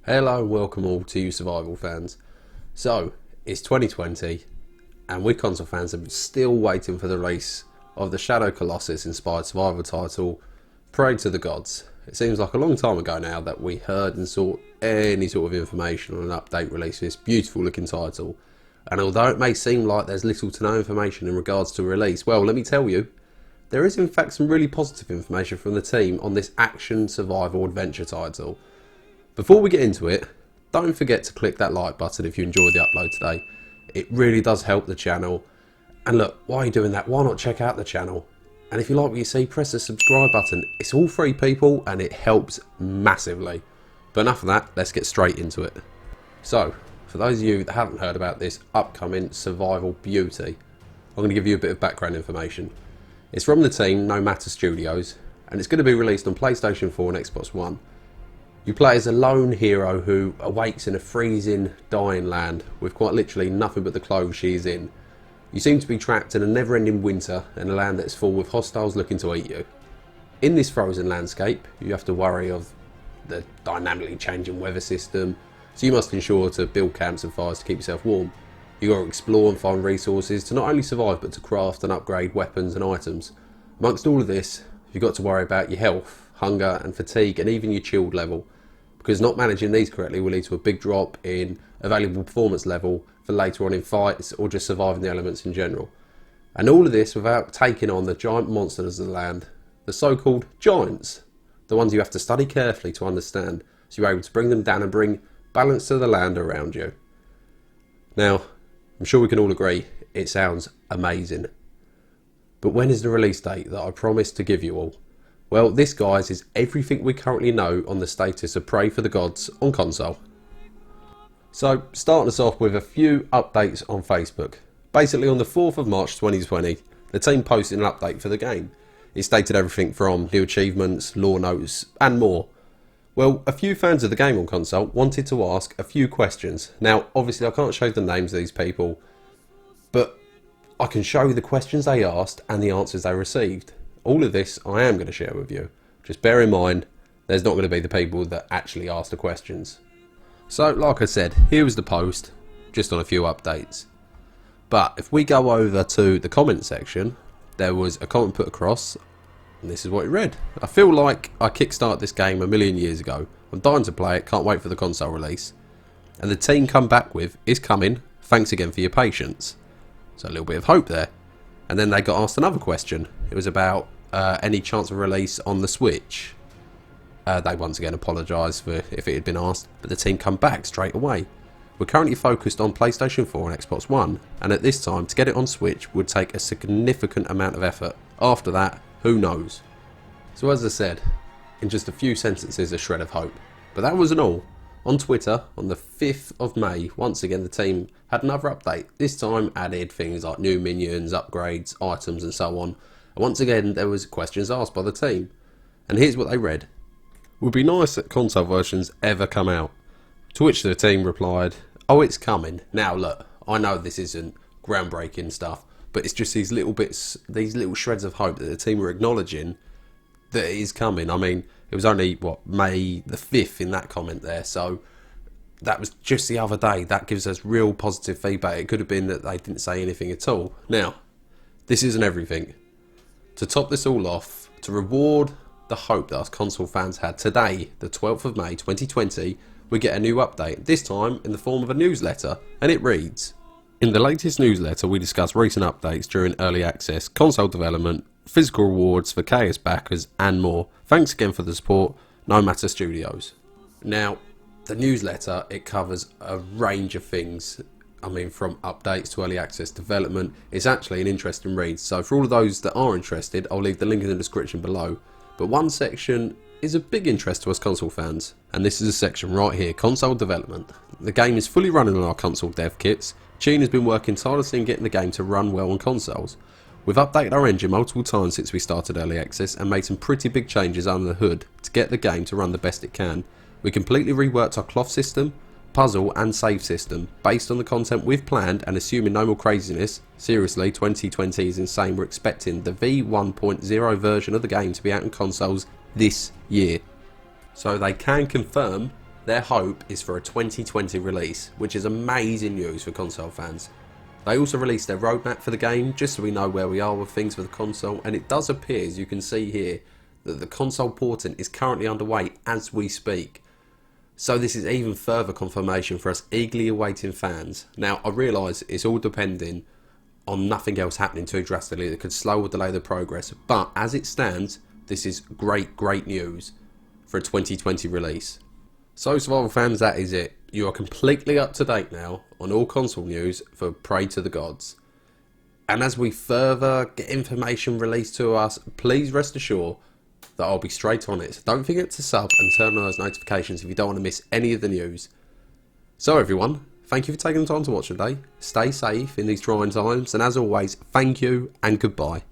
Hello and welcome all to you survival fans. So, it's 2020 and we console fans are still waiting for the release of the Shadow Colossus inspired survival title, Praey to the Gods. It seems like a long time ago now that we heard and saw any sort of information on an update release for this beautiful looking title. And although it may seem like there's little to no information in regards to release, well, let me tell you, there is in fact some really positive information from the team on this action survival adventure title. Before we get into it, don't forget to click that like button if you enjoyed the upload today. It really does help the channel. And look, while you're doing that, why not check out the channel? And if you like what you see, press the subscribe button. It's all free, people, and it helps massively. But enough of that, let's get straight into it. So, for those of you that haven't heard about this upcoming survival beauty, I'm going to give you a bit of background information. It's from the team No Matter Studios, and it's going to be released on PlayStation 4 and Xbox One. You play as a lone hero who awakes in a freezing, dying land with quite literally nothing but the clothes she is in. You seem to be trapped in a never-ending winter in a land that's full of hostiles looking to eat you. In this frozen landscape, you have to worry of the dynamically changing weather system, so you must ensure to build camps and fires to keep yourself warm. You've got to explore and find resources to not only survive but to craft and upgrade weapons and items. Amongst all of this, you've got to worry about your health, hunger and fatigue, and even your chilled level, because not managing these correctly will lead to a big drop in a valuable performance level for later on in fights or just surviving the elements in general. And all of this without taking on the giant monsters of the land, the so-called giants, the ones you have to study carefully to understand, so you're able to bring them down and bring balance to the land around you. Now, I'm sure we can all agree it sounds amazing. But when is the release date that I promised to give you all? Well, this, guys, is everything we currently know on the status of Praey for the Gods on console. So, starting us off with a few updates on Facebook. Basically, on the 4th of March 2020, the team posted an update for the game. It stated everything from new achievements, lore notes, and more. Well, a few fans of the game on console wanted to ask a few questions. Now, obviously, I can't show the names of these people, but I can show you the questions they asked and the answers they received. All of this I am going to share with you. Just bear in mind, there's not going to be the people that actually ask the questions. So, like I said, here was the post, just on a few updates. But if we go over to the comment section, there was a comment put across, and this is what it read. I feel like I kickstarted this game a million years ago. I'm dying to play it, can't wait for the console release. And the team come back with, is coming, thanks again for your patience. So a little bit of hope there. And then they got asked another question. It was about any chance of release on the Switch. They once again apologised for if it had been asked, but the team come back straight away. We're currently focused on PlayStation 4 and Xbox One, and at this time to get it on Switch would take a significant amount of effort. After that, who knows? So as I said, in just a few sentences, a shred of hope. But that wasn't all. On Twitter, on the 5th of May, once again the team had another update. This time added things like new minions, upgrades, items and so on. And once again there was questions asked by the team. And here's what they read. Would be nice that console versions ever come out. To which the team replied, oh, it's coming. Now look, I know this isn't groundbreaking stuff, but it's just these little bits, these little shreds of hope that the team are acknowledging that it is coming. I mean, it was only, May the 5th in that comment there, so that was just the other day. That gives us real positive feedback. It could have been that they didn't say anything at all. Now, this isn't everything. To top this all off, to reward the hope that us console fans had, today, the 12th of May 2020, we get a new update, this time in the form of a newsletter, and it reads, in the latest newsletter we discuss recent updates during early access, console development, physical rewards for KS backers and more. Thanks again for the support, No Matter Studios. Now, the newsletter, it covers a range of things. I mean, from updates to early access development. It's actually an interesting read, so for all of those that are interested, I'll leave the link in the description below. But one section is of big interest to us console fans, and this is a section right here, console development. The game is fully running on our console dev kits. Cheen has been working tirelessly in getting the game to run well on consoles. We've updated our engine multiple times since we started early access and made some pretty big changes under the hood to get the game to run the best it can. We completely reworked our cloth system, puzzle and save system based on the content we've planned, and assuming no more craziness, seriously 2020 is insane, we're expecting the V1.0 version of the game to be out on consoles this year. So they can confirm Their hope is for a 2020 release, which is amazing news for console fans. They also released their roadmap for the game, just so we know where we are with things for the console, and it does appear, as you can see here, that the console porting is currently underway as we speak. So this is even further confirmation for us eagerly awaiting fans. Now, I realise it's all depending on nothing else happening too drastically that could slow or delay the progress, but as it stands, this is great news for a 2020 release. So survival fans, that is it. You are completely up to date now on all console news for Praey to the Gods. And as we further get information released to us, please rest assured that I'll be straight on it. So don't forget to sub and turn on those notifications if you don't want to miss any of the news. So everyone, thank you for taking the time to watch today. Stay safe in these trying times, and as always, thank you and goodbye.